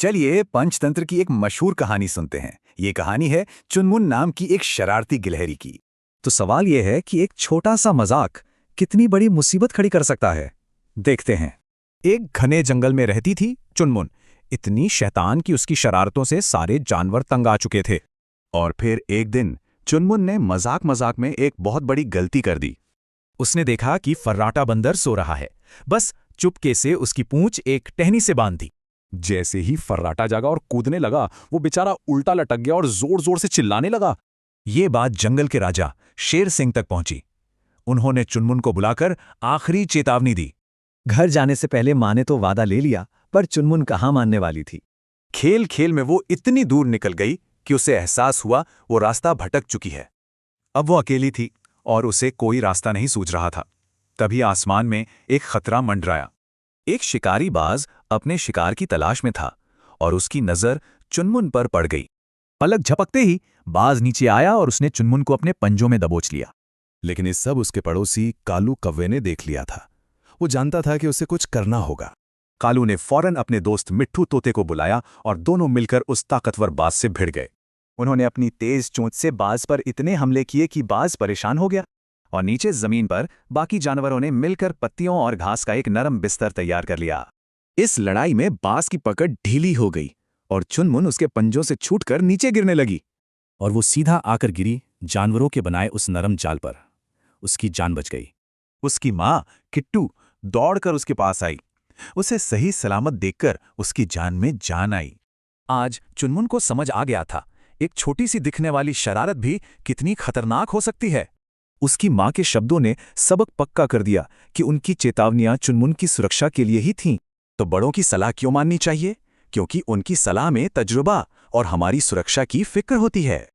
चलिए पंचतंत्र की एक मशहूर कहानी सुनते हैं। ये कहानी है चुनमुन नाम की एक शरारती गिलहरी की। तो सवाल यह है कि एक छोटा सा मजाक कितनी बड़ी मुसीबत खड़ी कर सकता है। देखते हैं। एक घने जंगल में रहती थी चुनमुन। इतनी शैतान कि उसकी शरारतों से सारे जानवर तंग आ चुके थे। और फिर एक दिन चुनमुन ने मजाक मजाक में एक बहुत बड़ी गलती कर दी। उसने देखा कि फर्राटा बंदर सो रहा है। बस चुपके से उसकी पूंछ एक टहनी से बांध दी। जैसे ही फर्राटा जागा और कूदने लगा, वो बेचारा उल्टा लटक गया और जोर जोर से चिल्लाने लगा। ये बात जंगल के राजा शेर सिंह तक पहुंची। उन्होंने चुनमुन को बुलाकर आखिरी चेतावनी दी। घर जाने से पहले माँ ने तो वादा ले लिया, पर चुनमुन कहाँ मानने वाली थी। खेल खेल में वो इतनी दूर निकल गई कि उसे एहसास हुआ वो रास्ता भटक चुकी है। अब वो अकेली थी और उसे कोई रास्ता नहीं सूझ रहा था। तभी आसमान में एक खतरा मंडराया। एक शिकारी बाज अपने शिकार की तलाश में था और उसकी नजर चुनमुन पर पड़ गई। पलक झपकते ही बाज नीचे आया और उसने चुनमुन को अपने पंजों में दबोच लिया। लेकिन इस सब उसके पड़ोसी कालू कौवे ने देख लिया था। वो जानता था कि उसे कुछ करना होगा। कालू ने फौरन अपने दोस्त मिट्ठू तोते को बुलाया और दोनों मिलकर उस ताकतवर बाज से भिड़ गए। उन्होंने अपनी तेज चोंच से बाज पर इतने हमले किए कि बाज परेशान हो गया और नीचे जमीन पर बाकी जानवरों ने मिलकर पत्तियों और घास का एक नरम बिस्तर तैयार कर लिया। इस लड़ाई में बाज की पकड़ ढीली हो गई और चुनमुन उसके पंजों से छूटकर नीचे गिरने लगी। और वो सीधा आकर गिरी जानवरों के बनाए उस नरम जाल पर। उसकी जान बच गई। उसकी माँ किट्टू दौड़कर उसके पास आई। उसे सही सलामत देखकर उसकी जान में जान आई। आज चुनमुन को समझ आ गया था, एक छोटी सी दिखने वाली शरारत भी कितनी खतरनाक हो सकती है। उसकी माँ के शब्दों ने सबक पक्का कर दिया कि उनकी चेतावनियां चुनमुन की सुरक्षा के लिए ही थीं। तो बड़ों की सलाह क्यों माननी चाहिए? क्योंकि उनकी सलाह में तजुर्बा और हमारी सुरक्षा की फिक्र होती है।